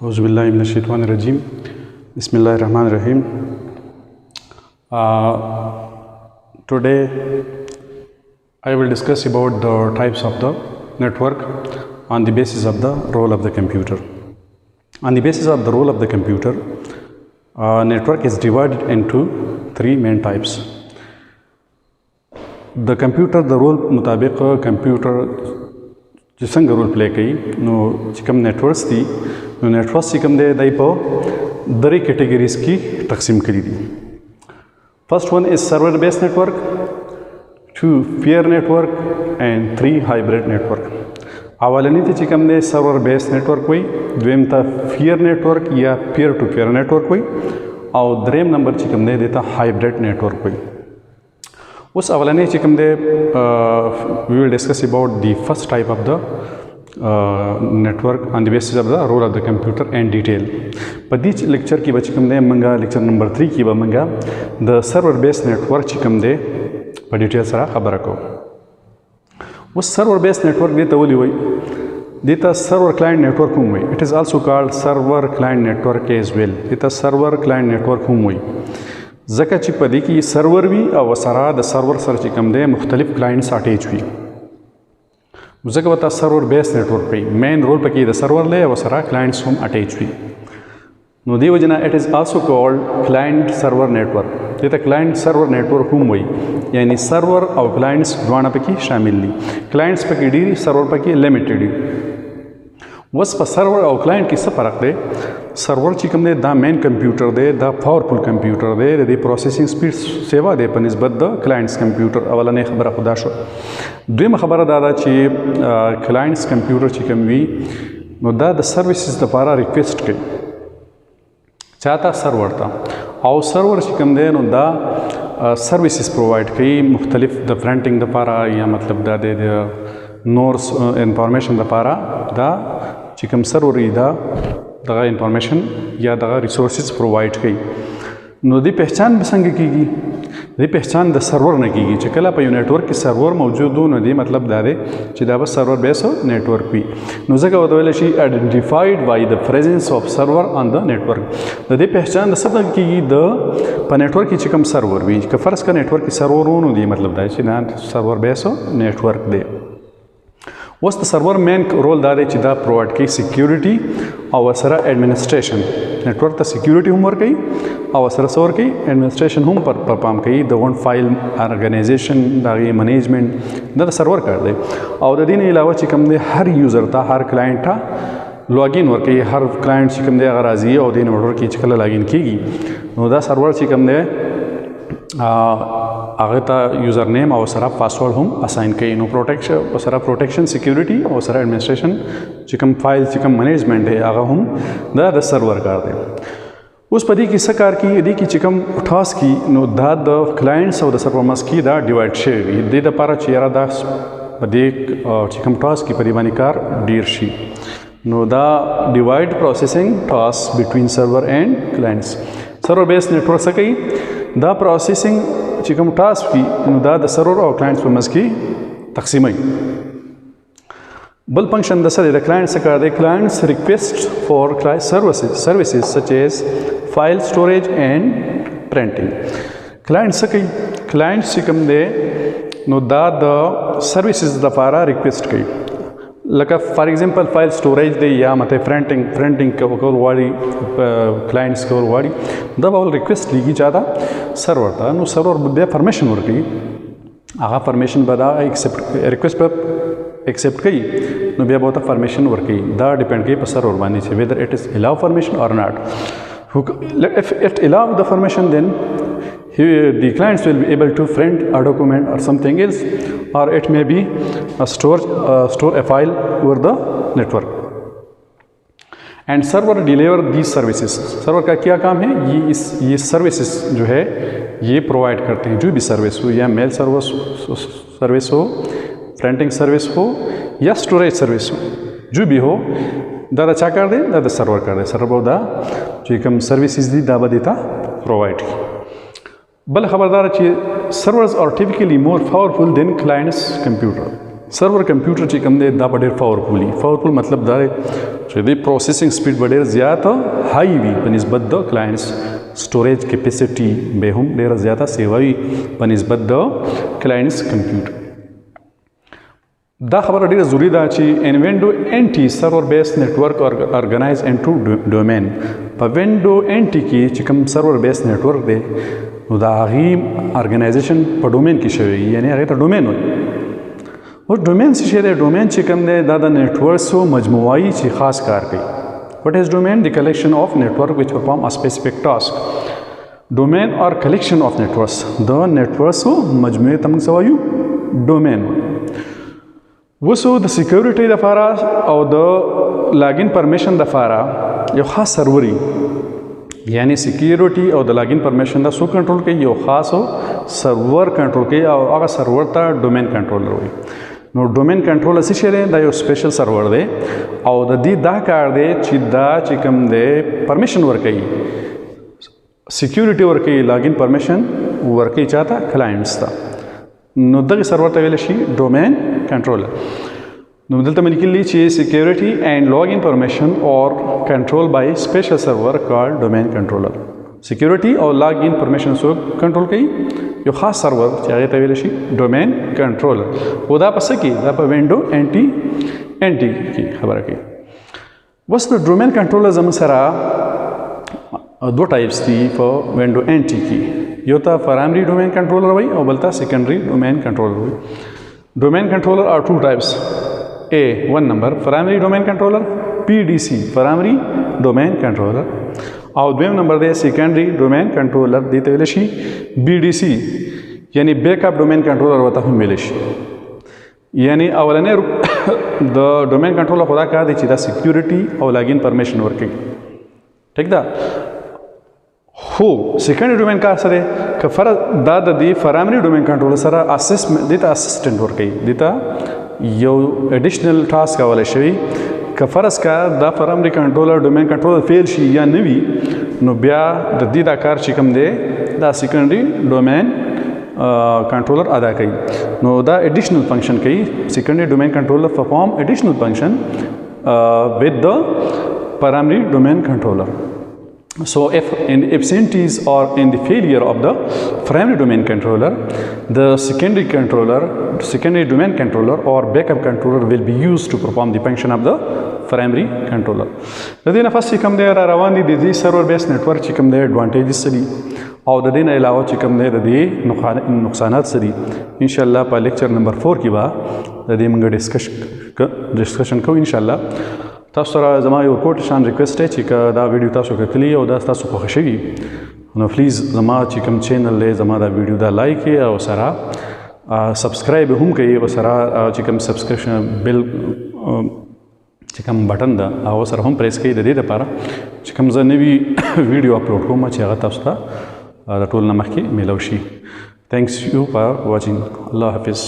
Auzubillahi minash-shaytanir-rajim. Bismillahir-rahmanir-rahim. Today I will discuss about the types of the network on the basis of the role of the computer. On the basis of the role of the computer, network is divided into three main types. The computer, the role मुताबिक computer जो संग role play कई नो चिकम networks थी नो networks चिकम दे दाई पो दरी कैटेगरीज की तकसीम करी दी. First one is server based network, two peer network and three hybrid network. अवलनी थी चिकम दे सर्वर बेस्ड नेटवर्क हुई, द्वेम था पेयर नेटवर्क या पेयर टू पेयर नेटवर्क हुई और द्रेम नंबर चिकम दे देता हाइब्रिड नेटवर्क हुई. उस अवलने चिकम दे we will discuss about the first type of the network on the basis of the role of the computer in detail. पदी लेक्चर की बचिकम दे मंगा लेक्चर नंबर 3 की बमंगा the server based network चिकम दे पर डिटेल सरा खबर को. उस server based network दे तवली हुई देता server client network हुई. It is also called server client network as well. देता server client network हुई. ज़का ची पदी की सर्वर भी और वसरा द सर्वर सर चिकम दे मुख्तलिफ क्लाइंट्स अटैच हुई. ज़का बता सर्वर बेस्ड नेटवर्क पे मेन रोल पे की द सर्वर ले वसरा क्लाइंट्स हम अटैच हुई. नो दी वजना it is also called client server network. देता क्लाइंट सर्वर नेटवर्क हुई यानी सर्वर और क्लाइंट्स दोनों पे की शामिल ली. क्लाइंट्स पे की डी सर्वर पे की लिमिटेड. वस पर सर्वर और क्लाइंट की सब फ़र्क दे. सर्वर चिकम दे द मेन कंप्यूटर दे द पावरफुल कंप्यूटर दे द प्रोसेसिंग स्पीड सेवा दे पनिस्बत द क्लाइंट्स कंप्यूटर. अवला ने खबर खुदा शो द्वेम खबर दादा ची क्लाइंट्स कंप्यूटर चिकम वी नो द सर्विसेज द पारा रिक्वेस्ट के चाहता सर्वर था और सर्वर चिकम दे नो द सर्विसेज प्रोवाइड कई मुख्तलिफ द फ्रंटिंग द पारा या मतलब द दे नोर्स इंफॉर्मेशन द पारा द चिकम सर्वर दा दगा इंफॉर्मेशन या दगा रिसोर्सेज प्रोवाइड कई. नो दी पहचान बसंग कीगी दी पहचान द सर्वर न कीगी चकला पे नेटवर्क की सर्वर मौजूद हो. नो दी मतलब दादे चिदा बस सर्वर बेस हो नेटवर्क भी नो जगह वदवले she identified by the presence of server on the network. The दी पहचान द सब कीगी द प नेटवर्क की चिकम सर्वर भी का फर्ज का नेटवर्क की सर्वर हो. नो दी मतलब दा चिदा सर्वर बेस हो नेटवर्क दे. वस द सर्वर मेन रोल दादे चिदा प्रोवाइड की सिक्योरिटी और वसरा एडमिनिस्ट्रेशन. नेटवर्क द सिक्योरिटी हम वर्क कई और वसरा सर्वर की एडमिनिस्ट्रेशन हम पर परफॉर्म कई द वन फाइल ऑर्गेनाइजेशन दागी मैनेजमेंट द सर्वर कर दे. और दिन अलावा चिकम दे हर यूज़र था हर क्लाइंट था लॉगिन वर्क कई हर क्लाइंट चिकम दे अगर आजी और दिन ऑर्डर की चिकल लॉगिन कीगी नो द सर्वर चिकम दे आगता यूज़र नेम और सरा पासवर्ड हम असाइन कई. नो प्रोटेक्शन सरा प्रोटेक्शन सिक्योरिटी और सरा एडमिनिस्ट्रेशन चिकम फाइल चिकम मैनेजमेंट है आगा हम द सर्वर कर दे. उस पदी की सकार की यदि की चिकम उठास की नो द क्लाइंट्स और द सर्वर मस की द डिवाइड शेयर दे द पारा चेरा द पदी चिकम टास की परिवानी कार डीर शी नो द divide processing tasks between server and clients. Server based network सकी द प्रोसेसिंग चिकम टास्क की द सर्वर और क्लाइंट्स पर मस की तकसीम बल फंक्शन दसर द क्लाइंट से कर दे clients request for services such as file storage and printing. Client से कई क्लाइंट चिकम दे नो द सर्विसेज द पारा रिक्वेस्ट कई लका फॉर एग्जांपल फाइल स्टोरेज दे या मत प्रिंटिंग का वाड़ी क्लाइंट्स का वाड़ी दब और रिक्वेस्ट लीगी ज़्यादा सर्वर था. नो सर्वर बुद्धे परमिशन वर्की आगा परमिशन बदा एक्सेप्ट रिक्वेस्ट पर एक्सेप्ट कई नो बिया बहुत परमिशन वर्की दा डिपेंड कई पर सर्वर बानी से whether it is allow permission और not. If it allow the permission, then the clients will be able to print a document or something else, or it may be store a file over the network. And server deliver these services. Server का क्या काम है ये सर्विसेज जो है ये प्रोवाइड करते हैं. जो भी सर्विस हो या मेल सर्विस हो प्रिंटिंग सर्विस हो या स्टोरेज सर्विस हो जो भी हो दादा चा कर दे दादा सर्वर कर दे. सर्वर दा जो कम सर्विसेज दी दावा देता प्रोवाइड की. बल खबरदार चाहिए servers are typically more powerful than clients computer. Server computer چې کوم دی دا به ډېر پاورفول مطلب دا دی چې د پروسیسنګ سپیډ به ډېر زیات هائی وي په نسبت د کلاینټس سټوریج کیپیسټي به هم ډېره زیاته سیوا وي په نسبت د کلاینټس کمپیوټر. دا خبره ډېره ضروري ده چې ان وینډو ان ټي سرور بیس نیټورک ارګنایز انټو ډومین. په وینډو ان ټي کې چې کوم سرور بیس نیټورک دی نو د هغې ارګنایزیشن په ډومین کې شوی یعنی هغې ته ډومین وایي. اوس ډومین څه شی دی؟ ډومین چې کوم دی دا د نیټورکسو مجموعه چې خاص کار کوي. What is domain? The collection of network which perform a specific task. Domain or collection of networks. The networks مجموعه ته موږ څه وایو؟ ډومین. وسو د سکیورټي لپاره او د لاګین پرمیشن لپاره یو خاص سروري یعنی سکیورټي او د لاګین پرمیشن دا سو کنټرول کوي یو خاص سرور کنټرول کوي او هغه سرور ته ډومین کنټرولر وایي. نو ډومین کنټرولر څه شی دی؟ دا یو سپیشل سرور دی او د دې دا کار دی چې دا چې کوم دی پرمیشن ورکوي سکیورټي ورکوي لاګین پرمیشن ورکوي چاته؟ کلاینټس ته. نو دغه سرور ته ویل شي ډومین کنټرولر. نو دلته مې لیکلي چې سکیورټي اینڈ لاګین پرمیشن اور کنټرول بای سپیشل سرور کال ډومین کنټرولر. سکیورټي او لاګین پرمیشن سو کنټرول کوي یو خاص سرور چې هغې ته ویلی شي ډومین کنټرولر. او دا په څه کې؟ دا په وینډو ان ټي کې خبره کوي. اوس د ډومین کنټرولر زموږ سره دوه ټایپس دي په وینډو ان ټي کې. یو ته پرایمري ډومین کنټرولر وایي او بل ته سیکنډري ډومین کنټرولر وایي. ډومین کنټرولر آر ټو ټایپس. A1 نمبر پرایمري ډومین کنټرولر PDC پرایمري ډومین کنټرولر او دویم نمبر دی سیکنډري ډومین کنټرولر دې ته ویلی شي BDC یعنی بیک اپ ډومین کنټرولر ورته هم ویلی شي. یعنی اولنی د ډومین کنټرولر خو دا کار دی چې دا سکیورټي او لاګین پرمیشن ورکوي. ټیک ده. خو سیکنډري ډومین کار څه دی؟ که فرض دا د دې پرایمري ډومین کنټرولر سره دې ته اسسټنټ ورکوي دې ته یو اډیشنل ټاسک کولی شوي. که فرض کا دا پرایمري کنټرولر ډومین کنټرولر فیل شي یا نه وي نو بیا د دې دا کار چې کوم دی دا سیکنډري ډومین کنټرولر ادا کوي. نو دا اډیشنل فنکشن کوي. سیکنډري ډومین کنټرولر پرفارم اډیشنل فنکشن with the primary domain controller. So if in the absentees or in the failure of the primary domain controller, the secondary domain controller or backup controller will be used to perform the function of the primary controller. د دې نه فاست چې کوم دی را روان دي د دې سرور بیس نیټورک چې کوم دی اډوانټیجز څه دي او د دې نه علاوه چې کوم دی د دې نقصانات څه دي. ان شاء الله په لیکچر نمبر 4 کې به د دې موږ ډسکشن کوو. ان شاء الله تاسو سره زما یو کوټ شان ریکوست دی چې دا ویډیو تاسو کتلی او دا تاسو خوښ شوي نو پلیز زما چې کوم چینل دی زما دا ویډیو دا لایک کړئ او سره سبسکرایب هم کړئ او سره چې کوم سبسکرپشن بیل چې کوم بټن ده هغه سره هم پریس کړئ د دې لپاره چې کوم زه نوي ویډیو اپلوډ کوم چې هغه تاسو ته د ټول نه مخکې میلاو شي. تھینکس یو فار واچینګ. الله حافظ.